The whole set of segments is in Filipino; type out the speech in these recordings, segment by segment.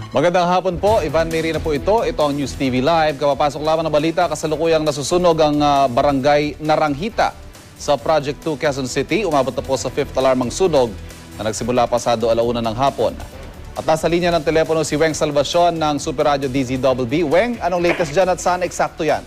Magandang hapon po, Ivan Mary na po ito. Ito ang News TV Live. Kapapasok lamang ng balita, kasalukuyang nasusunog ang barangay Naranghita sa Project 2 Quezon City. Umabot na po sa 5th alarm ang sunog na nagsimula pasado 1:00 ng hapon. At nasa linya ng telepono si Weng Salvacion ng Super Radio DZBB. Weng, anong latest dyan at saan eksakto yan?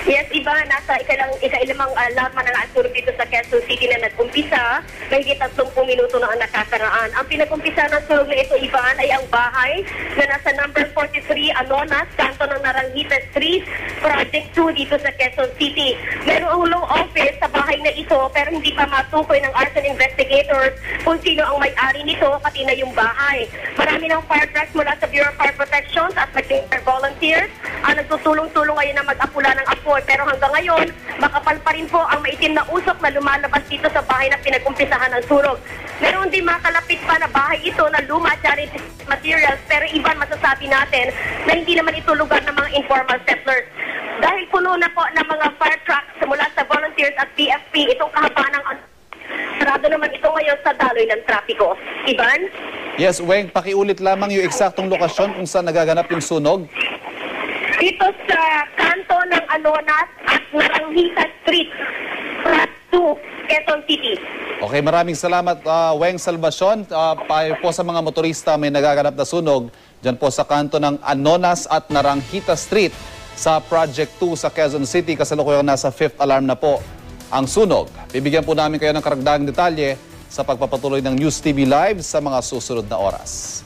Yes, Ivan, nasa ikailamang alarma na naasurog dito sa Quezon City na nag-umpisa. Mahigit 30 minuto na ang nakakaraan. Ang pinag-umpisa ng sunog na ito, Ivan, ay ang bahay na nasa number 43 Anonas, kanto ng Naranghita Street, Project 2 dito sa Quezon City. Meron ang low office sa bahay na ito pero hindi pa matukoy ng arson investigators kung sino ang may-ari nito, pati na yung bahay. Marami ng fire trucks mula sa Bureau of Fire Protection at mag-fire volunteers ang nagtutulong-tulong ngayon na mag-apula ng apoy. Pero hanggang ngayon, makapal pa rin po ang maitim na usok na lumalabas dito sa bahay na pinag-umpisahan ng sunog. Meron din makalapit pa na bahay ito na luma at charity materials, pero iban masasabi natin na hindi naman ito lugar ng mga informal settlers. Dahil puno na po ng mga fire trucks mula sa volunteers at PFP, itong kahabaan ng sarado naman ito ngayon sa daloy ng trapiko. Ivan? Yes, Weng, pakiulit lamang yung eksaktong lokasyon kung saan nagaganap yung sunog. Dito sa kanto ng Anonas at Naranghita Street, Project 2, Quezon City. Okay, maraming salamat, Weng Salvacion. Po sa mga motorista may nagaganap na sunog dyan po sa kanto ng Anonas at Naranghita Street sa Project 2 sa Quezon City. Kasalukuyang nasa 5th alarm na po ang sunog. Bibigyan po namin kayo ng karagdagang detalye sa pagpapatuloy ng News TV Live sa mga susunod na oras.